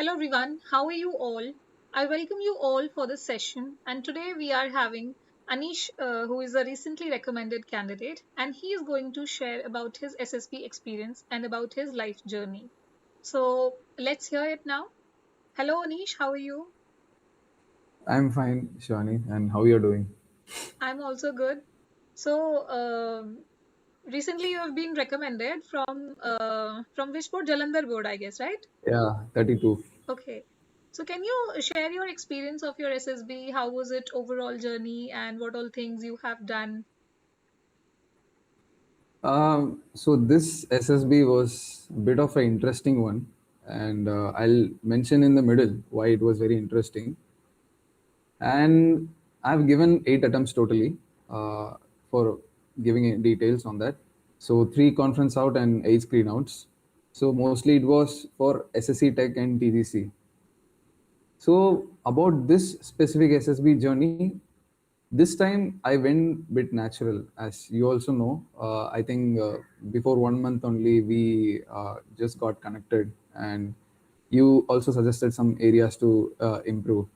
Hello everyone, how are you all? I welcome you all for this session, and today we are having Aneesh, who is a recently recommended candidate, and he is going to share about his SSB experience and about his life journey. So let's hear it now. Hello Aneesh, how are you? I'm fine, Shani, and how you're doing? I'm also good. So recently you have been recommended from which board? Jalandhar board, I guess, right? Yeah, 32. Okay. So can you share your experience of your SSB? How was it overall journey and what all things you have done? So this SSB was a bit of an interesting one, and I'll mention in the middle why it was very interesting. And I've given 8 attempts totally for giving details on that. So three conference out and eight screen outs. So mostly it was for SSC Tech and TGC. So about this specific SSB journey, this time I went bit natural, as you also know. I think before 1 month only we just got connected, and you also suggested some areas to improve.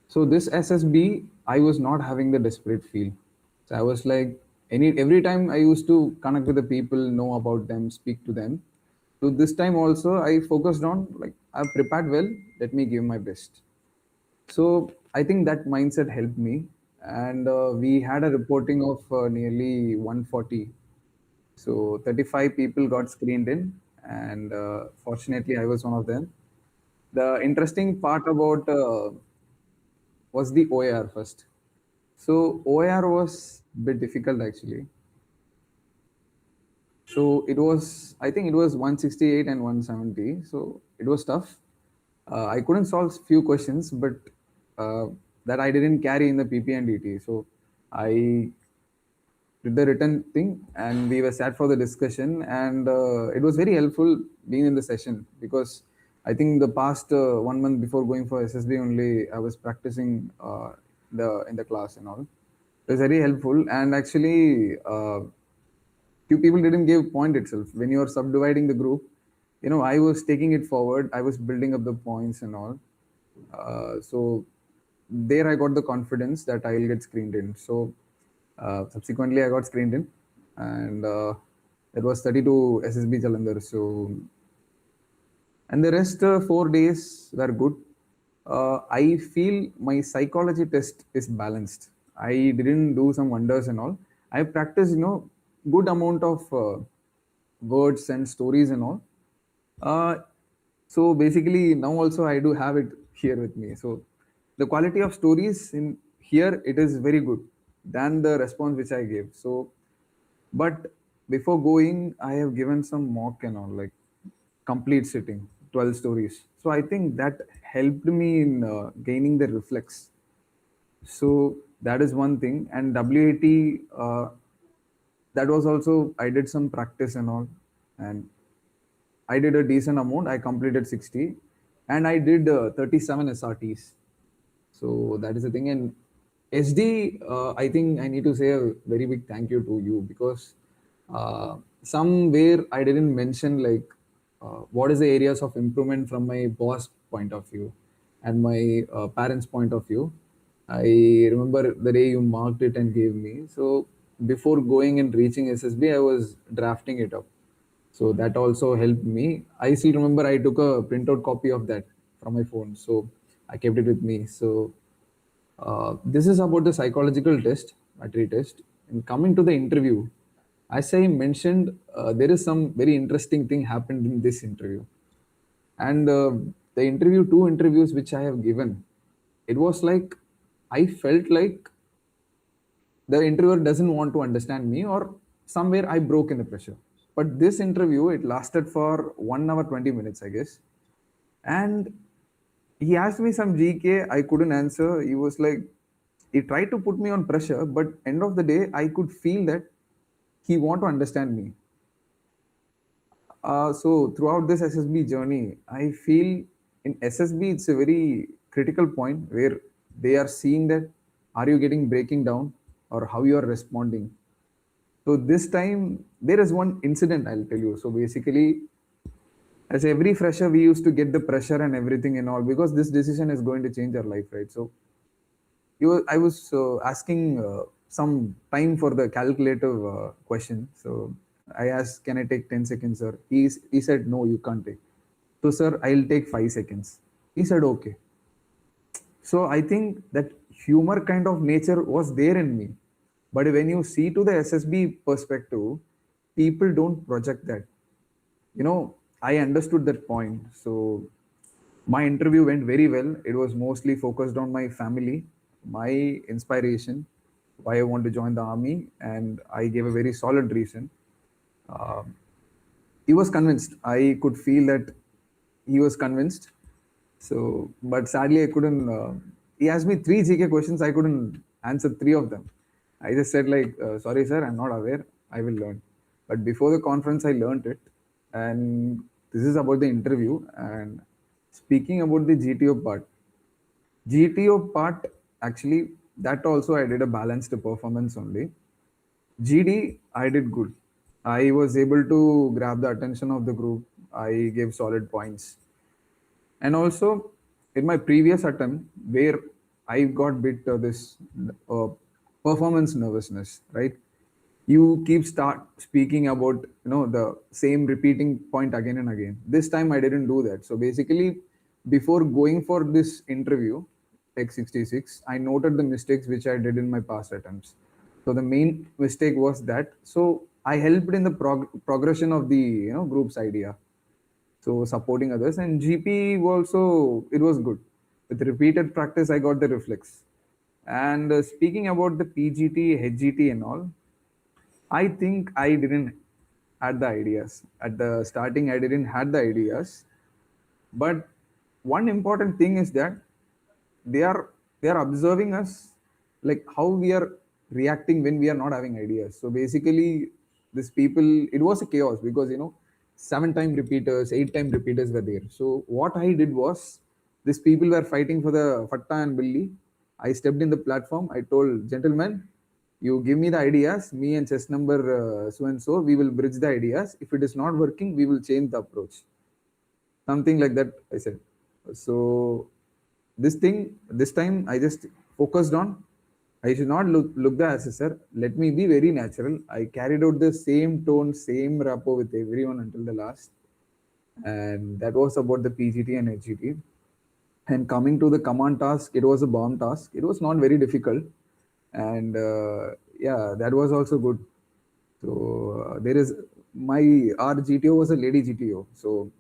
So this SSB, I was not having the desperate feel. So I was like, every time I used to connect with the people, know about them, speak to them. So this time also I focused on like I've prepared well. Let me give my best. So I think that mindset helped me, and we had a reporting of nearly 140. So 35 people got screened in, and fortunately I was one of them. The interesting part about was the OAR first. So OAR was a bit difficult actually. So it was, I think it was 168 and 170. So it was tough. I couldn't solve few questions, but uh, that I didn't carry in the PP&DT. So I did the written thing, and we were sat for the discussion, and it was very helpful being in the session because I think the past 1 month before going for SSB only, I was practicing the in the class and all. It was very helpful, and actually few people didn't give point itself when you are subdividing the group. I was taking it forward, I was building up the points and all. So there I got the confidence that I'll get screened in. So subsequently I got screened in, and it was 32 SSB Jalandhar. So, and the rest 4 days were good. I feel my psychology test is balanced. I didn't do some wonders and all. I practiced good amount of words and stories and all. uh, so basically now also I do have it here with me. So the quality of stories in here, it is very good than the response which I gave. So, but before going, I have given some mock and all, like complete sitting, 12 stories. So I think that helped me in gaining the reflex. So that is one thing. And WAT, that was also, I did some practice and all. And I did a decent amount. I completed 60, and I did 37 SRTs. So that is the thing. And SD, I think I need to say a very big thank you to you because somewhere I didn't mention like what is the areas of improvement from my boss point of view and my parents point of view. I remember the day you marked it and gave me. So before going and reaching SSB, I was drafting it up. So that also helped me. I still remember I took a printout copy of that from my phone. So I kept it with me. So this is about the psychological test, battery test. And coming to the interview, as I mentioned, there is some very interesting thing happened in this interview. And the interview, two interviews which I have given, it was like I felt like the interviewer doesn't want to understand me, or somewhere I broke in the pressure. But this interview, it lasted for 1 hour 20 minutes, I guess. And he asked me some GK, I couldn't answer. He was like, he tried to put me on pressure, but end of the day, I could feel that he want to understand me. So throughout this SSB journey, I feel in SSB it's a very critical point where they are seeing that are you getting breaking down or how you are responding. So this time there is one incident I'll tell you. So basically, As every fresher, we used to get the pressure and everything and all, because this decision is going to change our life, right? So I was asking some time for the calculative question. So I asked, can I take 10 seconds, sir? He said, no, you can't take. So, sir, I'll take 5 seconds. He said, okay. So I think that humor kind of nature was there in me. But when you see to the SSB perspective, people don't project that. I understood that point. So my interview went very well. It was mostly focused on my family, my inspiration, why I want to join the army, and I gave a very solid reason. Um he was convinced. I could feel that he was convinced. So, but sadly, I couldn't. He asked me three GK questions. I couldn't answer three of them. I just said like, "Sorry, sir, I'm not aware. I will learn." But before the conference, I learned it, and this is about the interview. And speaking about the GTO part actually, that also I did a balanced performance only. GD, I did good. I was able to grab the attention of the group. I gave solid points. And also, in my previous attempt, where I got bit this uh, performance nervousness, right? You keep start speaking about the same repeating point again and again. This time I didn't do that. So basically, before going for this interview, Tech 66, I noted the mistakes which I did in my past attempts. So the main mistake was that. So I helped in the progression of the group's idea, so supporting others. And GP also, it was good. With repeated practice, I got the reflex. And speaking about the PGT, HGT and all, I think I didn't had the ideas at the starting. I didn't had the ideas, but one important thing is that they are they are observing us, like how we are reacting when we are not having ideas. So basically, this people, it was a chaos, because 7 time repeaters, 8 time repeaters were there. So what I did was, these people were fighting for the fatta and billy. I stepped in the platform. I told, gentlemen, you give me the ideas, me and chess number so and so, we will bridge the ideas. If it is not working, we will change the approach. Something like that, I said. So this time I just focused on, I should not look the assessor. Let me be very natural. I carried out the same tone, same rapport with everyone until the last. And that was about the PGT and HGT. And coming to the command task, it was a bomb task. It was not very difficult. And yeah, that was also good. So there is my our GTO was a lady GTO. So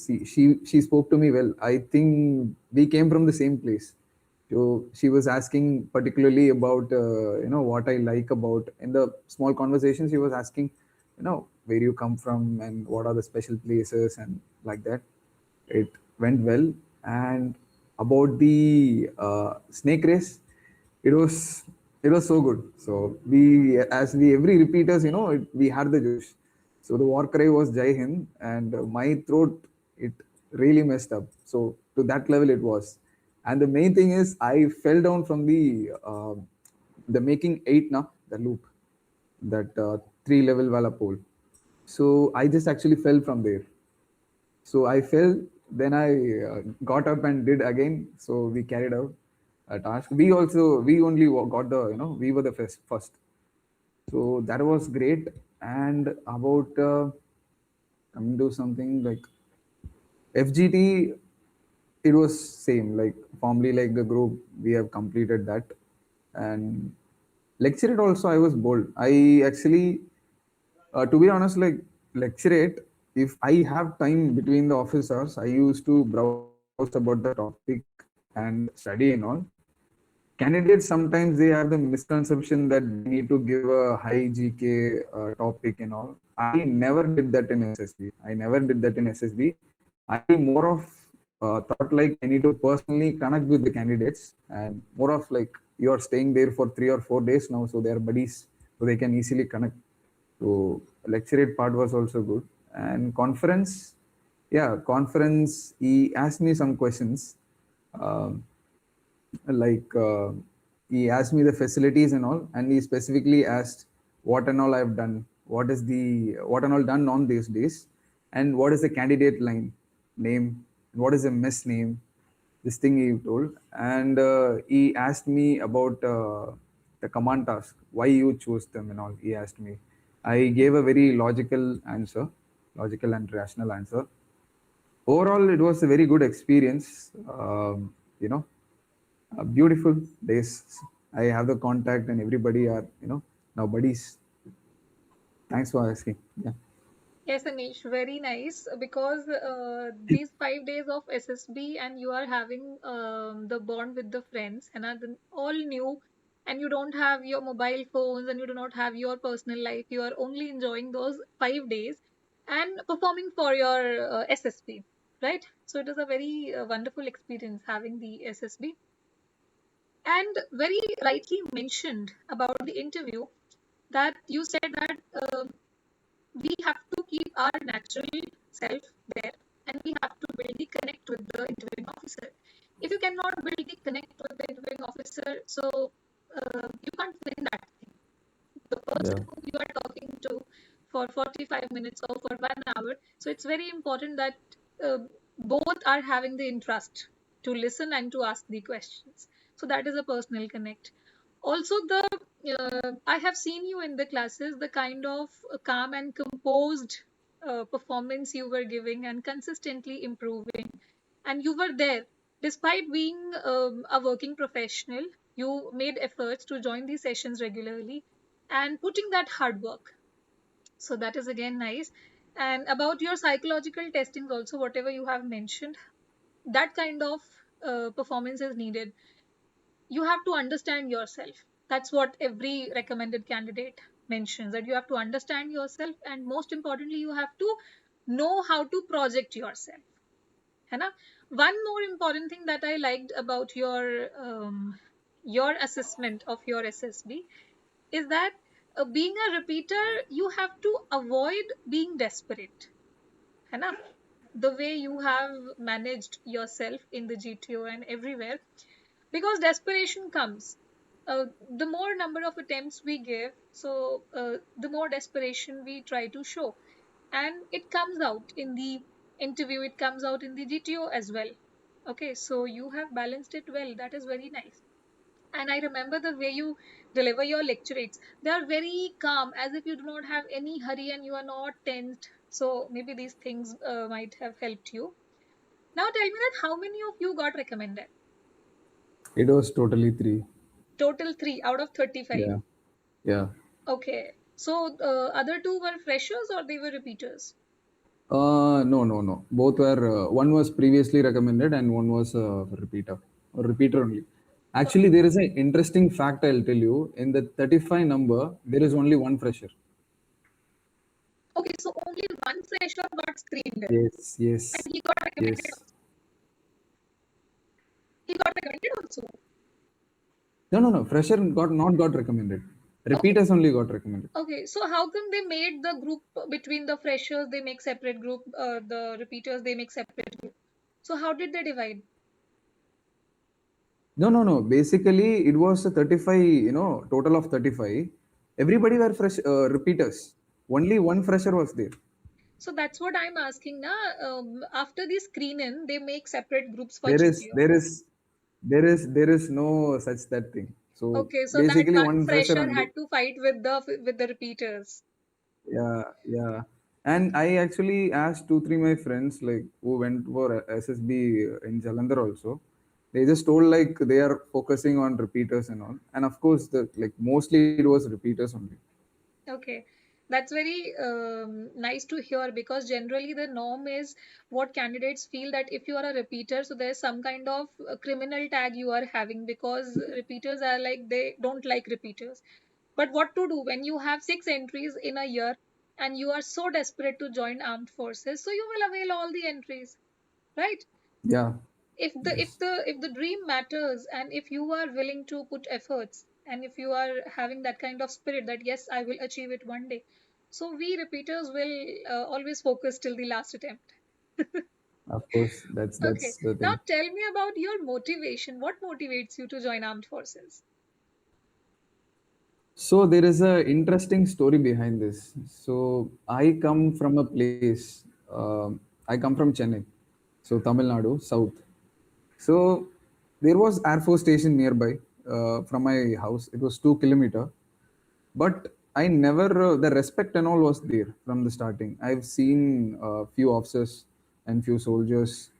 she spoke to me well. I think we came from the same place. So she was asking particularly about what I like about, in the small conversations. She was asking, where you come from and what are the special places and like that. It went well. And about the snake race, it was so good. So we, as we every repeaters, we had the Josh. So the war cry was Jai Hind, and my throat, it really messed up. So to that level it was. And the main thing is, I fell down from the making eight na the loop, that 3 level wala pole. So I just actually fell from there. So I fell, then I got up and did again. So we carried out a task. We only got the, we were the first. So that was great. And about coming to something like FGT, it was same, like formally like the group, we have completed that. And lecturate also, I was bold. I actually, to be honest, like lecturate, if I have time between the office hours, I used to browse about the topic and study and all. Candidates sometimes they have the misconception that they need to give a high GK topic and all. I never did that in SSB. I never did that in SSB. I more of thought like I need to personally connect with the candidates, and more of like you are staying there for 3 or 4 days now, so they are buddies, so they can easily connect. So lecturate part was also good. And conference, yeah, conference. He asked me some questions. Um, like he asked me the facilities and all, and he specifically asked what and all I've done, what and all done on these days. and what is the candidate line name, and what is the mess name. This thing he told, and he asked me about the command task, why you chose them and all. He asked me. I gave a very logical answer, logical and rational answer. Overall, it was a very good experience. You know, beautiful days. I have the contact, and everybody are now buddies. Thanks for asking. Yeah. Yes, Anish, very nice because these 5 days of SSB and you are having the bond with the friends and are all new, and you don't have your mobile phones and you do not have your personal life. You are only enjoying those 5 days and performing for your SSB, right? So it is a very wonderful experience having the SSB. And very rightly mentioned about the interview that you said that we have to keep our natural self there and we have to build the connect with the interviewing officer. If you cannot build the connect with the interviewing officer, so you can't win that thing. The person Yeah. whom you are talking to for 45 minutes or for 1 hour, so it's very important that uh, both are having the interest to listen and to ask the questions. So that is a personal connect. Also, the I have seen you in the classes, the kind of calm and composed performance you were giving and consistently improving, and you were there despite being a working professional. You made efforts to join these sessions regularly and putting that hard work. So that is again nice. And about your psychological testings also, whatever you have mentioned, that kind of performance is needed. You have to understand yourself. That's what every recommended candidate mentions, that you have to understand yourself, and most importantly you have to know how to project yourself, है ना? One more important thing that I liked about your assessment of your SSB is that being a repeater you have to avoid being desperate, है ना? The way you have managed yourself in the GTO and everywhere, because desperation comes. The more number of attempts we give, so the more desperation we try to show, and it comes out in the interview, it comes out in the GTO as well. Okay, so you have balanced it well. That is very nice. And I remember the way you deliver your lecturates. They are very calm, as if you do not have any hurry and you are not tensed. So maybe these things might have helped you. Now tell me that how many of you got recommended? It was totally three. Total 3 out of 35. Yeah. Yeah. Okay. So other two were freshers or they were repeaters? No, no, no. Both were, one was previously recommended and one was repeater, or repeater only. Actually, there is an interesting fact I'll tell you. In the 35 number, there is only one fresher. Okay, so only one fresher got screened Yes, and yes, he got recommended. yes. He got recommended also. No, no, no. Fresher got not got recommended. Okay. Repeaters only got recommended. Okay, so how come they made the group between the freshers, they make separate group, the repeaters, they make separate group. So how did they divide? No, no, no. Basically, it was a 35, total of 35. Everybody were fresh repeaters. Only one fresher was there. So that's what I'm asking now. After the screening, they make separate groups for There is, GTO. there is, there is no such that thing. So Okay, so that basically, one one fresher fresher only. had to fight with the repeaters. Yeah, yeah. And I actually asked two, three my friends like who went for SSB in Jalandhar also. They just told like they are focusing on repeaters and all. And of course, the like mostly it was repeaters only. Okay, that's very nice to hear because generally the norm is what candidates feel that if you are a repeater, so there's some kind of criminal tag you are having because repeaters are like they don't like repeaters. But what to do when you have 6 entries in a year and you are so desperate to join armed forces? So you will avail all the entries, right? Yeah. if the if Yes. the if the dream matters and if you are willing to put efforts and if you are having that kind of spirit that yes I will achieve it one day, so we repeaters will always focus till the last attempt. Of course, Okay, that's the now thing. tell me about your motivation. What motivates you to join armed forces? So there is a interesting story behind this. So I come from a place. I come from Chennai, so Tamil Nadu, south. So there was Air Force Station nearby from my house. It was 2 kilometer, but I never the respect and all was there from the starting. I've seen few officers and few soldiers.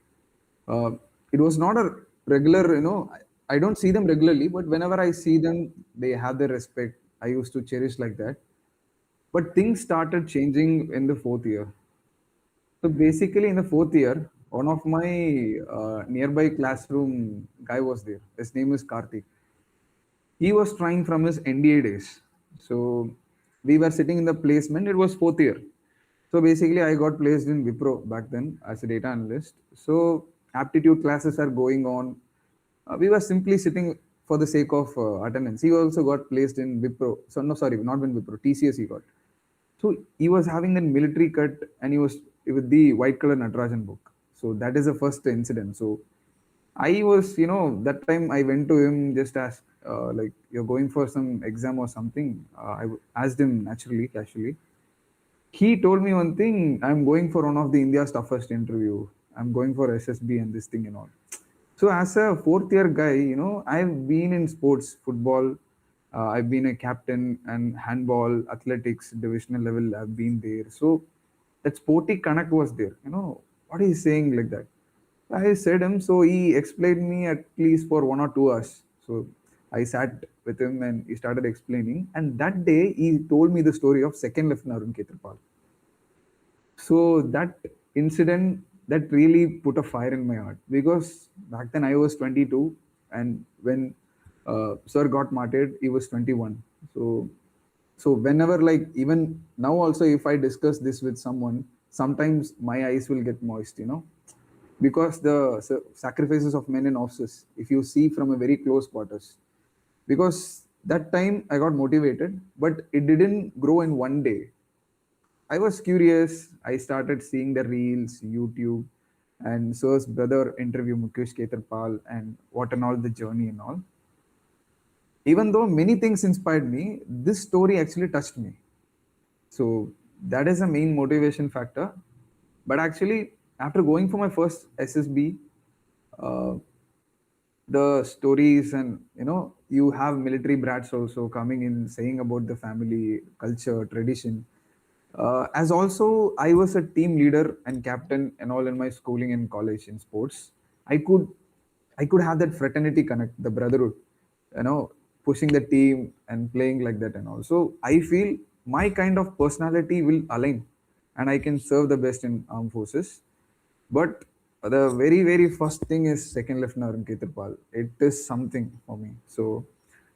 Uh, it was not a regular, I don't see them regularly, but whenever I see them, they have the respect. I used to cherish like that. But things started changing in the fourth year. So basically, in the fourth year, one of my nearby classroom guy was there. His name is Karthik. He was trying from his NDA days. So we were sitting in the placement. It was fourth year. So basically, I got placed in Wipro back then as a data analyst. So aptitude classes are going on. We were simply sitting for the sake of attendance. He also got placed in Wipro. So no, sorry, not in Wipro. TCS he got. So he was having a military cut and he was with the white color Natarajan book. So that is the first incident. So I was, that time I went to him just asked, like, you're going for some exam or something. Asked him naturally, casually. He told me one thing, I'm going for one of the India's toughest interview. I'm going for SSB and this thing and all. So as a fourth year guy, I've been in sports, football. I've been a captain and handball, athletics, divisional level. I've been there. So that sporty connect was there. What is he saying like that? I said him. So he explained me at least for 1 or 2 hours. So I sat with him and he started explaining. And that day he told me the story of second lieutenant Arun Khetarpal. So that incident that really put a fire in my heart because back then I was 22 and when sir got martyred he was 21. So whenever like even now also if I discuss this with someone sometimes my eyes will get moist, because the sacrifices of men in offices if you see from a very close quarters, because that time I got motivated but it didn't grow in one day. I was curious. I started seeing the reels, YouTube, and Sir's brother interview Mukesh Ketarpal and what and all the journey and all. Even though many things inspired me, this story actually touched me. So that is a main motivation factor. But actually, after going for my first SSB, uh, the stories and you have military brats also coming in saying about the family culture tradition. As also, I was a team leader and captain and all in my schooling and college in sports. I could, I could have that fraternity connect, the brotherhood, pushing the team and playing like that and all. So I feel my kind of personality will align, and I can serve the best in armed forces. But the very very first thing is second lieutenant Arun Khetarpal. It is something for me. So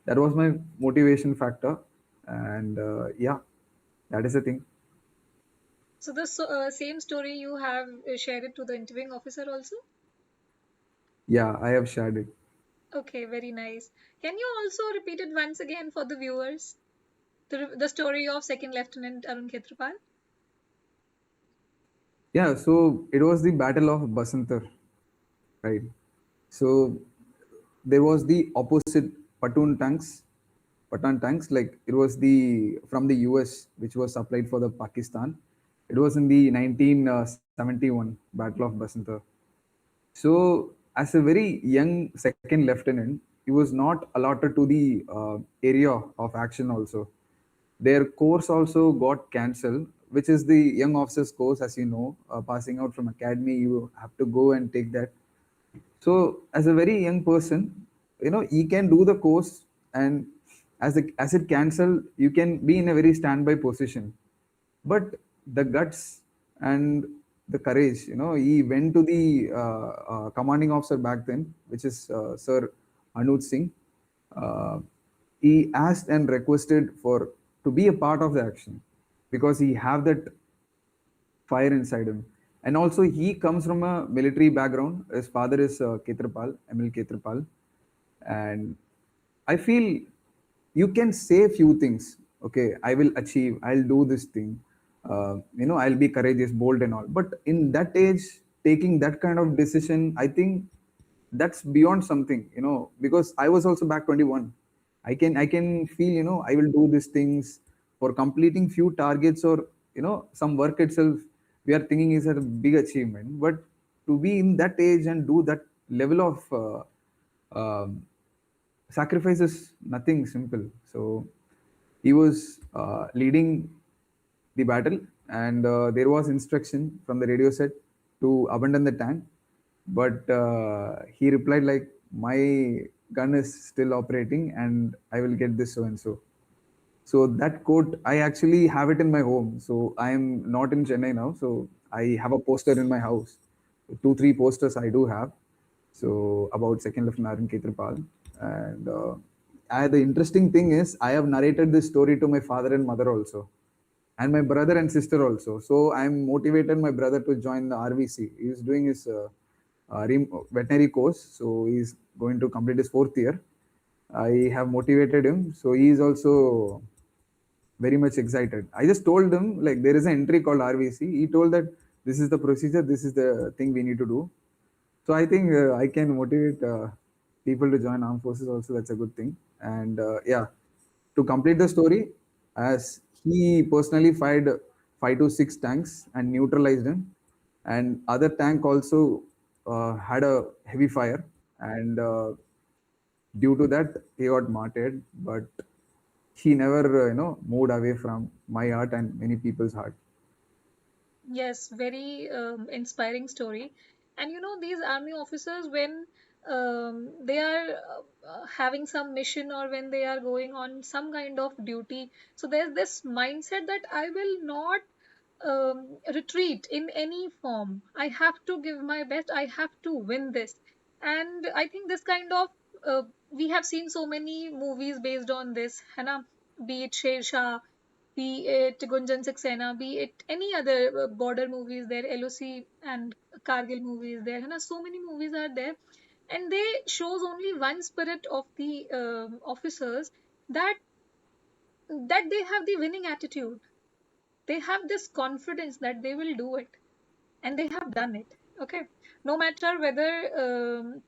that was my motivation factor, and yeah, that is the thing. So the same story you have shared it to the interviewing officer also? Yeah, I have shared it. Okay, very nice. Can you also repeat it once again for the viewers? The story of Second Lieutenant Arun Khetarpal? Yeah, so it was the Battle of Basantar, right? So there was the opposite Patun tanks, Patan tanks, like it was the from the US, which was supplied for the Pakistan. It was in the 1971 Battle of Basantar. So, as a very young second lieutenant, he was not allotted to the area of action also. Their course also got cancelled, which is the young officers course, as you know, passing out from academy, you have to go and take that. So, as a very young person, he can do the course, and as it cancelled, you can be in a very standby position. But the guts and the courage, he went to the commanding officer back then, which is Sir Anuj Singh. Uh, he asked and requested for to be a part of the action because he have that fire inside him. And also, he comes from a military background. His father is Ketrapal, Emil Ketrapal. And I feel you can say few things. Okay, I will achieve, I'll do this thing. I'll be courageous, bold, and all. But in that age, taking that kind of decision, I think that's beyond something, because I was also back 21. I can feel, I will do these things for completing few targets or some work itself. we are thinking is a big achievement. But to be in that age and do that level of sacrifice is nothing simple. So he was leading the battle, and there was instruction from the radio set to abandon the tank. But he replied like, "My gun is still operating, and I will get this so and so." So that quote, I actually have it in my home. So I am not in Chennai now. So I have a poster in my house. Two, three posters I do have. So about Second Lieutenant Arun Khetarpal. And the interesting thing is, I have narrated this story to my father and mother also, and my brother and sister also. So I'm motivated my brother to join the RVC. He's doing his veterinary course. So he's going to complete his fourth year. I have motivated him. So he is also very much excited. I just told him like there is an entry called RVC. He told that this is the procedure, this is the thing we need to do. So I think I can motivate people to join armed forces. Also, that's a good thing. And yeah, to complete the story, as he personally fired 5 to 6 tanks and neutralized them, and other tank also had a heavy fire, and due to that he got martyred. But he never moved away from my heart and many people's heart. Yes, very inspiring story. And you know, these army officers, when they are having some mission or when they are going on some kind of duty, so there's this mindset that I will not retreat in any form. I have to give my best. I have to win this. And I think this kind of we have seen so many movies based on this, है ना? Be it Sher Shah, be it Gunjan Saxena, be it any other border movies there, LOC and Kargil movies there, है ना? So many movies are there, and they shows only one spirit of the officers, that they have the winning attitude. They have this confidence that they will do it, and they have done it. Okay, no matter whether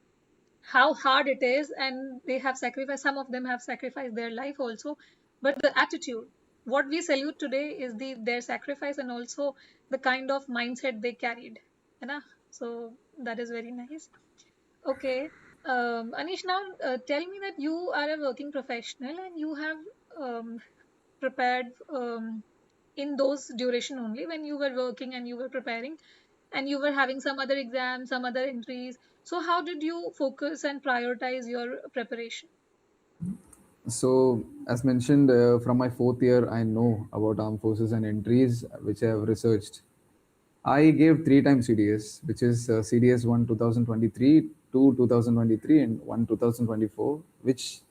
how hard it is, and they have sacrificed, some of them have sacrificed their life also, but the attitude, what we salute today is their sacrifice, and also the kind of mindset they carried, you know. So that is very nice. Okay, Anish, now tell me that you are a working professional and you have prepared in those duration only, when you were working and you were preparing and you were having some other exams, some other entries. So, how did you focus and prioritize your preparation? So, as mentioned, from my fourth year, I know about armed forces and entries, which I have researched. I gave 3 times CDS, which is CDS 1 2023, 2 2023, and 1 2024, which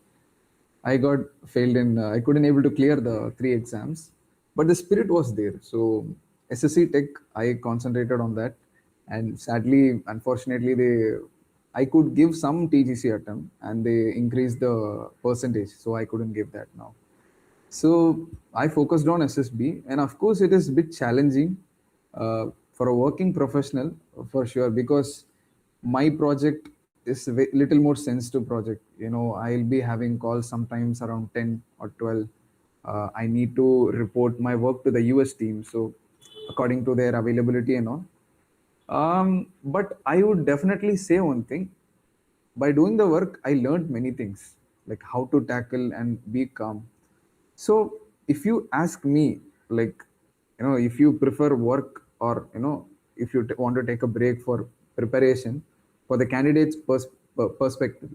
I got failed in. I couldn't able to clear the 3 exams, but the spirit was there. So SSC Tech, I concentrated on that, and sadly, unfortunately, I could give some TGC attempt, and they increased the percentage, so I couldn't give that now. So I focused on SSB, and of course, it is a bit challenging for a working professional for sure, because my project is a little more sensitive project. I'll be having calls sometimes around 10 or 12. I need to report my work to the US team, so according to their availability and all. But I would definitely say one thing: by doing the work, I learned many things, like how to tackle and be calm. So if you ask me, like, if you prefer work, or if you want to take a break for preparation for the candidate's perspective,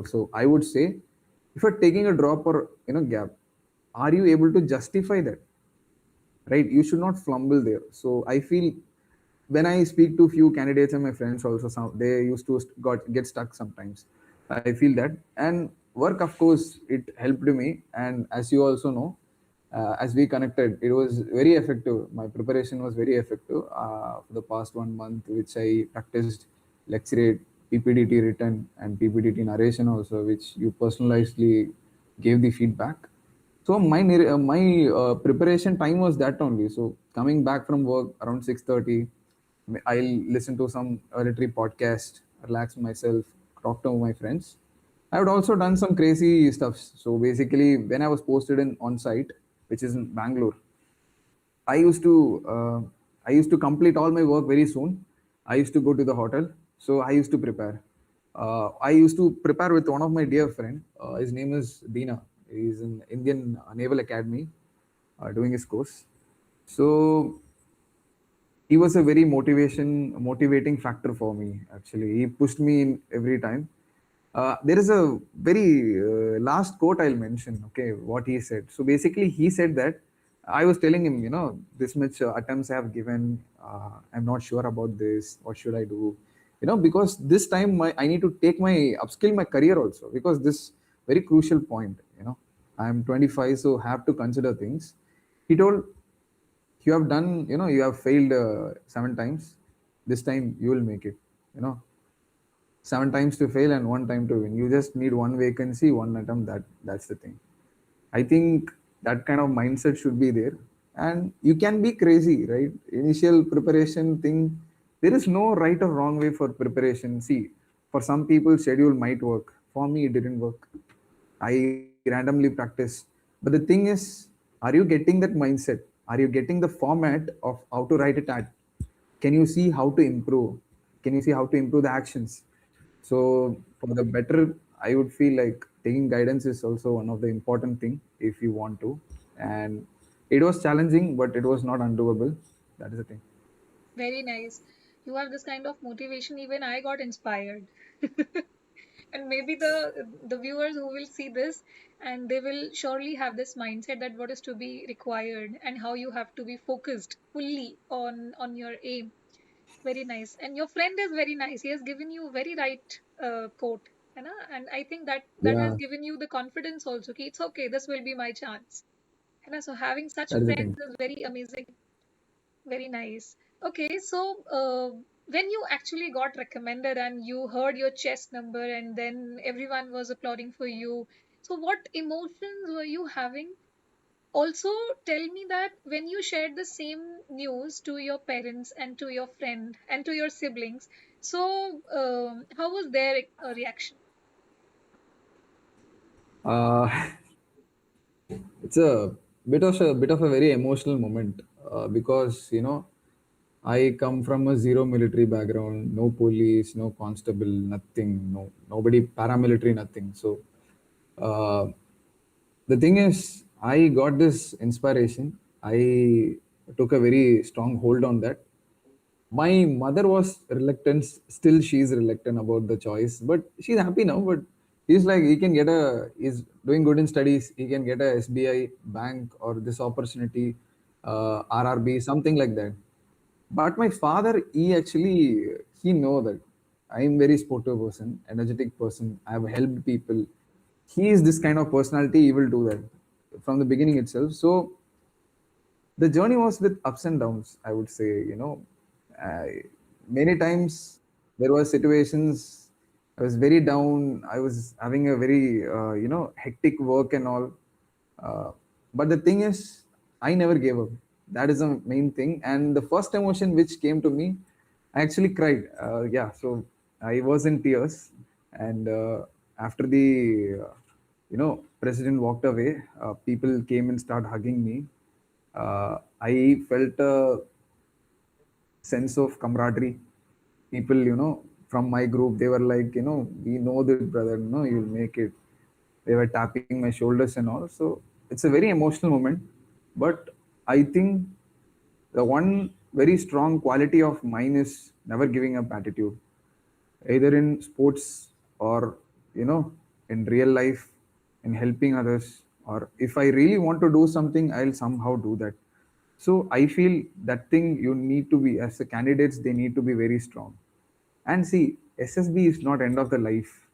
so I would say, if you're taking a drop or gap, are you able to justify that? Right, you should not fumble there. So I feel, when I speak to few candidates and my friends also, some they used to get stuck sometimes. I feel that. And work, of course, it helped me. And as you also know, as we connected, it was very effective. My preparation was very effective for the past 1 month, which I practiced lecture, PPDT written, and PPDT narration also, which you personalizedly gave the feedback. So my preparation time was that only. So coming back from work around 6:30, I'll listen to some military podcast, relax myself, talk to my friends. I would also done some crazy stuff. So basically, when I was posted in on site, which is in Bangalore, I used to I used to complete all my work very soon. I used to go to the hotel, so I used to prepare. I used to prepare with one of my dear friend. His name is Dina. He's in Indian Naval Academy, doing his course. So he was a very motivating factor for me. Actually, he pushed me in every time. There is a very last quote I'll mention. Okay, what he said. So basically he said that I was telling him, this much attempts I have given, I'm not sure about this, what should I do, because this time I need to take my upskill my career also, because this very crucial point, I'm 25, so have to consider things. He told, you have done, you have failed 7 times. This time you will make it. you know 7 times to fail and 1 time to win. You just need one vacancy, one attempt. That's the thing. I think that kind of mindset should be there. And you can be crazy, right? Initial preparation thing, there is no right or wrong way for preparation. See, for some people schedule might work, for me it didn't work. I randomly practice. But the thing is, are you getting that mindset? Are you getting the format of how to write it at? Can you see how to improve? Can you see how to improve the actions? So for the better, I would feel like taking guidance is also one of the important thing if you want to. And it was challenging, but it was not undoable. That is the thing. Very nice. You have this kind of motivation. Even I got inspired. And maybe the viewers who will see this, and they will surely have this mindset that what is to be required and how you have to be focused fully on your aim. Very nice. And your friend is very nice. He has given you very right quote, you know? And I think that has Yeah, given you the confidence also. Ki it's okay. This will be my chance. You know? So having such that is the friends thing. is very amazing. Very nice. Okay, so when you actually got recommended and you heard your chest number and then everyone was applauding for you, so what emotions were you having? Also, tell me that when you shared the same news to your parents and to your friend and to your siblings, so how was their reaction? Uh, it's a bit of a very emotional moment, because I come from a zero military background, no police, no constable, nothing, nobody paramilitary, nothing. So uh, the thing is, I got this inspiration. I took a very strong hold on that. My mother was reluctant, still she's reluctant about the choice, but she's happy now. But he's like, he's doing good in studies, he can get a SBI bank or this opportunity, RRB, something like that. But my father, he know that I'm very sportive person, energetic person. I've helped people. He is this kind of personality. He will do that from the beginning itself. So the journey was with ups and downs. I would say, I, many times there were situations I was very down. I was having a very hectic work and all. Uh, but the thing is, I never gave up. That is the main thing. And the first emotion which came to me, I actually cried. Yeah, so I was in tears. And after the president walked away, people came and started hugging me. I felt a sense of camaraderie. People, from my group, they were like, we know this brother, you'll make it. They were tapping my shoulders and all. So it's a very emotional moment. But I think the one very strong quality of mine is never giving up attitude, either in sports or, in real life, in helping others. Or if I really want to do something, I'll somehow do that. So I feel that thing you need to be, as the candidates, they need to be very strong. And see, SSB is not end of the life.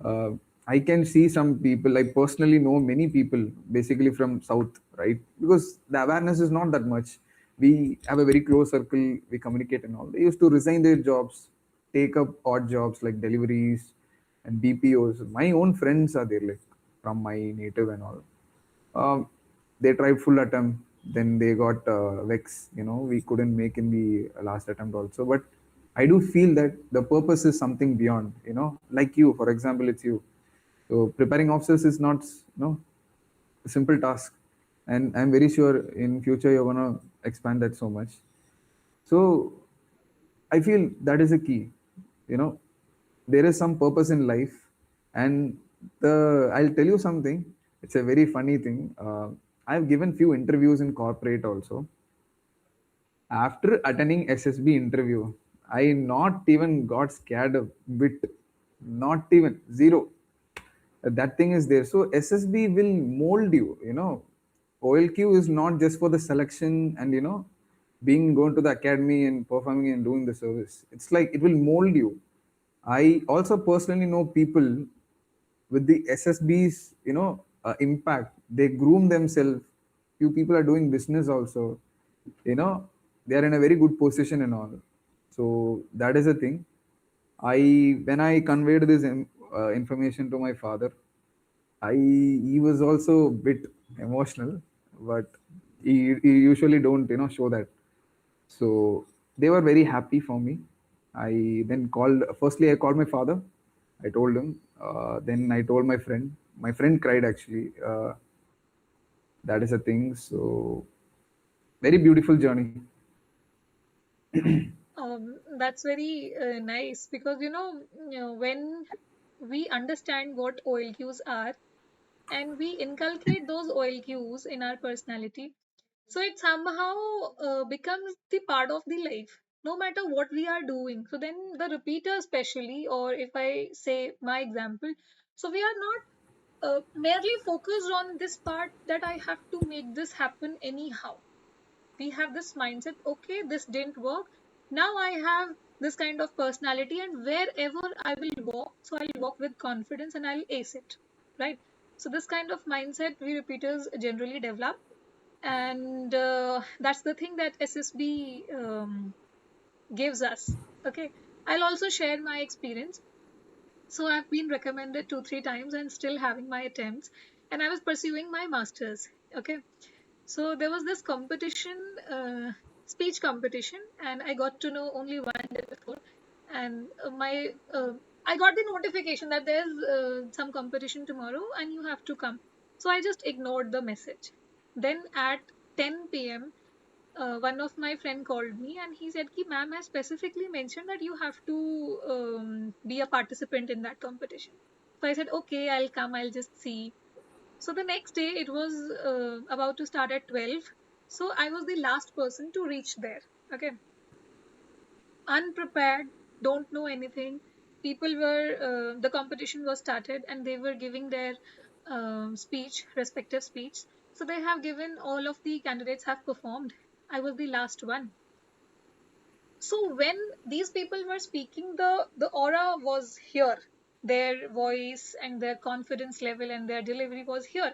uh, I can see some people, I personally know many people basically from South, right? Because the awareness is not that much. We have a very close circle, we communicate and all. They used to resign their jobs, take up odd jobs like deliveries and BPOs. My own friends are there, like from my native and all. They tried full attempt, then they got vex. We couldn't make in the last attempt also. But I do feel that the purpose is something beyond. Like you, for example, it's you. So preparing officers is not a simple task, and I'm very sure in future you're gonna expand that so much. So I feel that is a key. You know, there is some purpose in life, and I'll tell you something. It's a very funny thing. I've given few interviews in corporate also. After attending SSB interview, I not even got scared a bit, not even zero. That thing is there. So SSB will mold you. OLQ is not just for the selection and being going to the academy and performing and doing the service. It's like it will mold you. I also personally know people with the SSB's impact. They groom themselves. Few people are doing business also. You know they are in a very good position and all. So that is a thing. I when I conveyed this information to my father, he was also a bit emotional, but he usually don't show that. So they were very happy for me. I then called. Firstly, I called my father. I told him. Then I told my friend. My friend cried actually. That is a thing. So very beautiful journey. That's very nice because when we understand what OLQs are and we inculcate those OLQs in our personality, so it somehow becomes the part of the life, no matter what we are doing. So then the repeater, especially, or if I say my example, so we are not merely focused on this part that I have to make this happen anyhow. We have this mindset, okay, this didn't work, now I have this kind of personality, and wherever I will walk, so I'll walk with confidence and I'll ace it, right? So this kind of mindset we repeaters generally develop, and that's the thing that SSB gives us. Okay, I'll also share my experience. So I've been recommended 2 3 times and still having my attempts, and I was pursuing my masters. Okay, so there was this competition, speech competition, and I got to know only one day before. And my I got the notification that there's some competition tomorrow and you have to come. So I just ignored the message. Then at 10 p.m., one of my friend called me and he said, "Ki ma'am has specifically mentioned that you have to be a participant in that competition." So I said, "Okay, I'll come. I'll just see." So the next day it was about to start at 12. So I was the last person to reach there. Okay. Unprepared, don't know anything. People were, the competition was started and they were giving their speech, respective speech. So they have given, all of the candidates have performed. I was the last one. So when these people were speaking, the aura was here. Their voice and their confidence level and their delivery was here.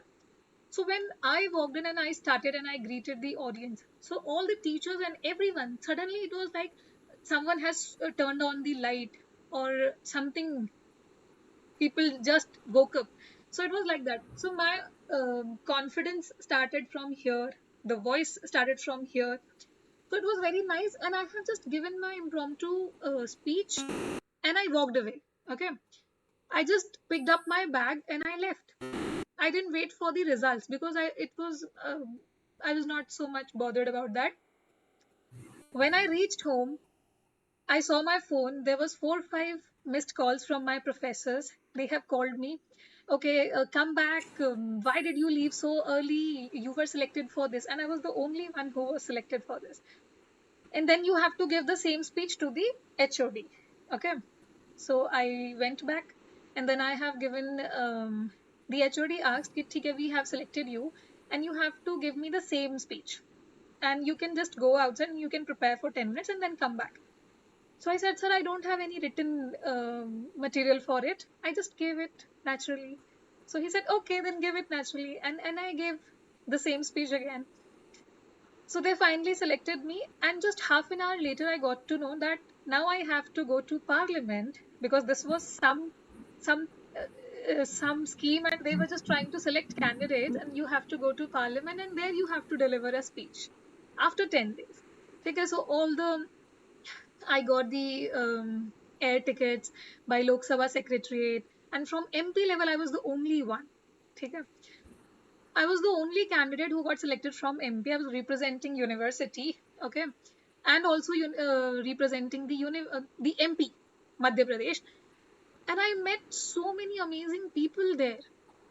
So when I walked in and I started and I greeted the audience, so all the teachers and everyone, suddenly it was like someone has turned on the light or something. People just woke up. So it was like that. So my confidence started from here. The voice started from here. So it was very nice. And I have just given my impromptu speech and I walked away. Okay. I just picked up my bag and I left. I didn't wait for the results because I was not so much bothered about that. When I reached home, I saw my phone. There was 4 5 missed calls from my professors. They have called me. Okay, come back. Why did you leave so early? You were selected for this, and I was the only one who was selected for this. And then you have to give the same speech to the HOD. Okay, so I went back, and then I have given. The HOD asked, "Ki, "ठीक है, we have selected you, and you have to give me the same speech, and you can just go outside and you can prepare for 10 minutes and then come back." So I said, "Sir, I don't have any written material for it. I just gave it naturally." So he said, "Okay, then give it naturally," and I gave the same speech again. So they finally selected me, and just half an hour later, I got to know that now I have to go to Parliament because this was some some scheme, and they were just trying to select candidates, and you have to go to Parliament, and there you have to deliver a speech after 10 days. Okay, so all the I got the air tickets by Lok Sabha Secretariat, and from MP level, I was the only one. Okay. I was the only candidate who got selected from MP. I was representing university. Okay. and also representing the MP, Madhya Pradesh. And I met so many amazing people there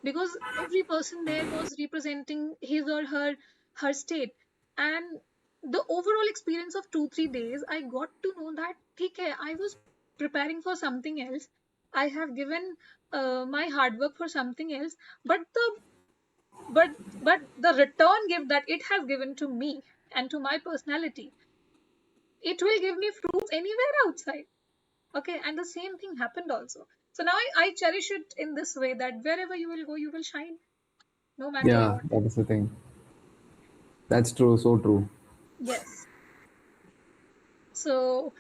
because every person there was representing his or her state. And the overall experience of 2 3 days, I got to know that okay, I was preparing for something else. I have given my hard work for something else, but but the return gift that it has given to me and to my personality, it will give me fruits anywhere outside. Okay, and the same thing happened also. So now I cherish it in this way that wherever you will go, you will shine, no matter Yeah, what. that is the thing. That's true, so true. Yes. So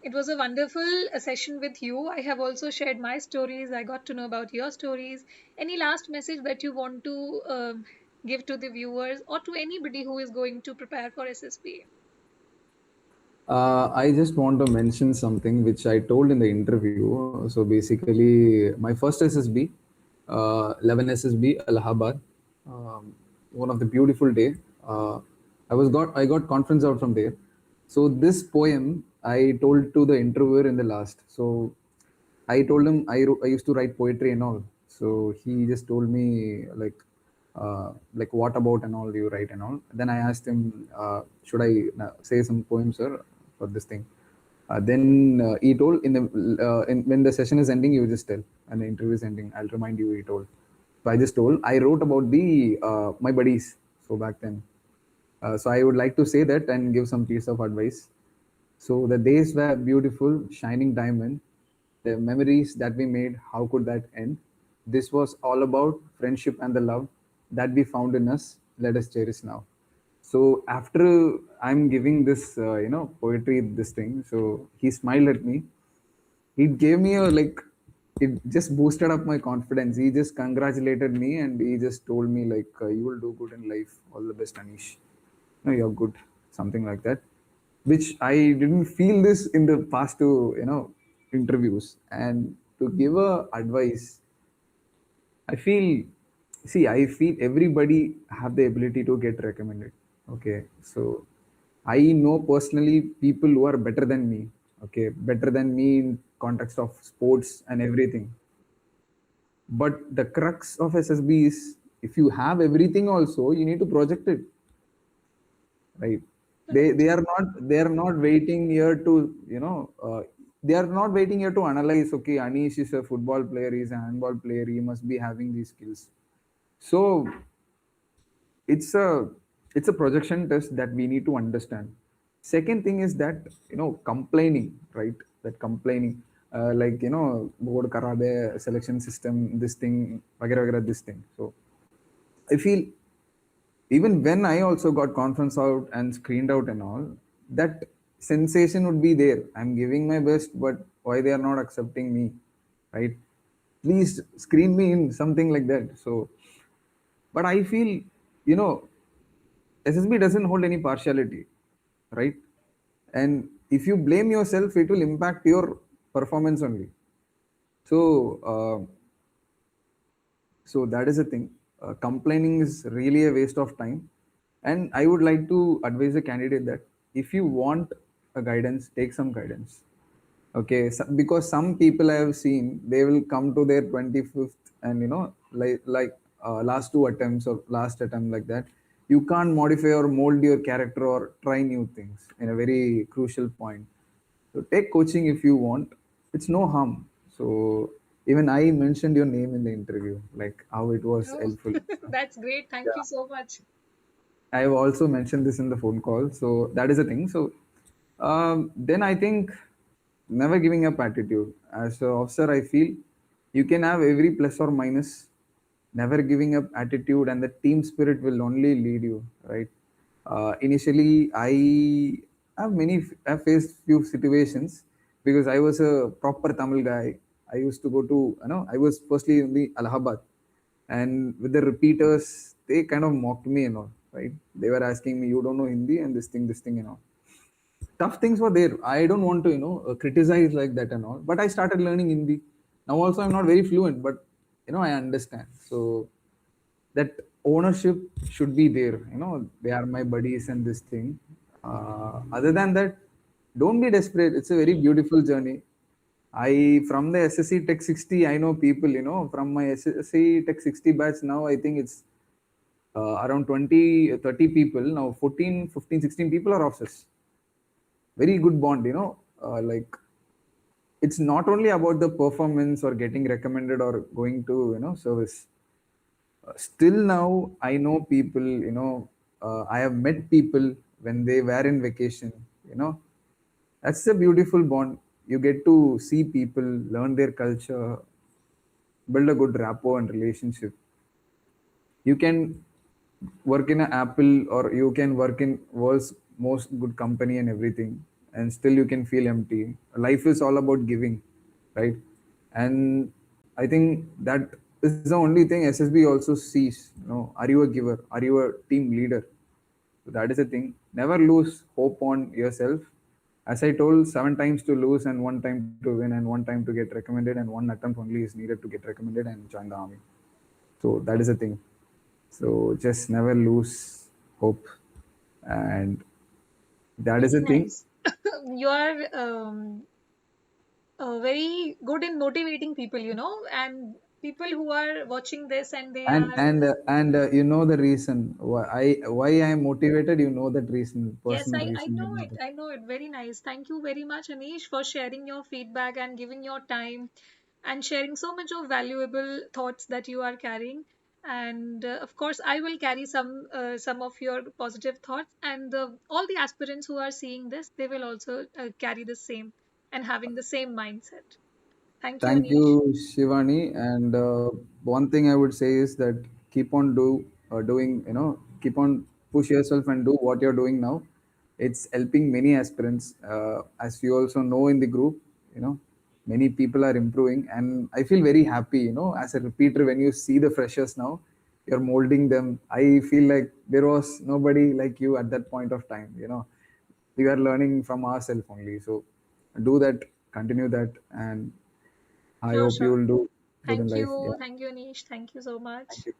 it was a wonderful session with you. I have also shared my stories. I got to know about your stories. Any last message that you want to give to the viewers or to anybody who is going to prepare for SSB? I just want to mention something which I told in the interview. So basically, my first SSB, 11 SSB, Allahabad, one of the beautiful day. Uh, I got conference out from there. So this poem I told to the interviewer in the last. So I told him I used to write poetry and all. So he just told me like what about and all you write and all. Then I asked him, should I say some poems, sir, for this thing? Then he told when the session is ending, you just tell, and the interview is ending. I'll remind you. He told. So I just told. I wrote about the my buddies. So back then. So I would like to say that and give some piece of advice. So the days were beautiful, shining diamond. The memories that we made, how could that end? This was all about friendship and the love that we found in us. Let us cherish now. So after I'm giving this, poetry, this thing, so he smiled at me. He gave me a like, it just boosted up my confidence. He just congratulated me and he just told me like, you will do good in life. All the best, Anish. No, you're good, something like that, which I didn't feel this in the past two interviews. And to give a advice, I feel, see, I feel everybody have the ability to get recommended. Okay, so I know personally people who are better than me. Okay, better than me in context of sports and everything. But the crux of SSB is if you have everything also, you need to project it, right? They Correct. are not waiting here to they are not waiting here to analyze. Okay, Anish is a football player, he's a handball player, he must be having these skills. So it's a projection test that we need to understand. Second thing is that complaining, right? That complaining, like board karabe selection system, this thing, vagara vagara, this thing. So I feel even when I also got conference out and screened out and all, that sensation would be there. I'm giving my best, but why they are not accepting me, right? Please screen me in, something like that. So, but I feel, you know, SSB doesn't hold any partiality, right? And if you blame yourself, it will impact your performance only. So, so that is the thing. Complaining is really a waste of time. And I would like to advise a candidate that if you want a guidance, take some guidance. Okay, so, because some people I have seen, they will come to their 25th and last two attempts or last attempt like that. You can't modify or mold your character or try new things in a very crucial point. So take coaching if you want. It's no harm. So even I mentioned your name in the interview, like how it was Oh, helpful. So, that's great. Thank you yeah. so much. I have also mentioned this in the phone call. So that is the thing. So then I think never giving up attitude. As an officer, I feel you can have every plus or minus. Never giving up attitude and the team spirit will only lead you, right? Initially, I faced few situations because I was a proper Tamil guy. I used to go to, I was firstly in the Allahabad, and with the repeaters, they kind of mocked me and all, right? They were asking me, "You don't know Hindi," and this thing, and all. Tough things were there. I don't want to, criticize like that and all. But I started learning Hindi. Now also, I'm not very fluent, but I understand. So that ownership should be there. They are my buddies and this thing. Other than that, don't be desperate. It's a very beautiful journey. I from the SSC Tech 60, I know people, from my SSC Tech 60 batch now, I think it's around 20, 30 people. Now 14, 15, 16 people are officers. Very good bond, like it's not only about the performance or getting recommended or going to, service. Still now, I know people, I have met people when they were in vacation, you know, that's a beautiful bond. You get to see people, learn their culture, build a good rapport and relationship. You can work in an Apple or you can work in world's most good company and everything, and still you can feel empty. Life is all about giving, right? And I think that is the only thing SSB also sees. Are you a giver? Are you a team leader? So that is the thing. Never lose hope on yourself. As I told, 7 times to lose and 1 time to win and 1 time to get recommended and 1 attempt only is needed to get recommended and join the army. So that is the thing. So just never lose hope, and that is Very the thing. nice. You are very good in motivating people, and people who are watching this and they And are. and you know the reason why I am motivated. You know that reason, Yes, personal I reason. You know know it. that. I know it. Very nice. Thank you very much, Anish, for sharing your feedback and giving your time and sharing so much of valuable thoughts that you are carrying. And of course, I will carry some of your positive thoughts, and all the aspirants who are seeing this, they will also carry the same and having the same mindset. Thank you, Thank Anish. you, Shivani. And one thing I would say is that keep on doing, keep on push yourself and do what you're doing now. It's helping many aspirants. As you also know in the group, many people are improving, and I feel very happy. As a repeater, when you see the freshers now, you're molding them. I feel like there was nobody like you at that point of time. We are learning from ourselves only. So do that, continue that, and I Sure, hope you sure. will do good in Thank life. Yeah. you. Thank you, Anish. Thank you so Thank much. you.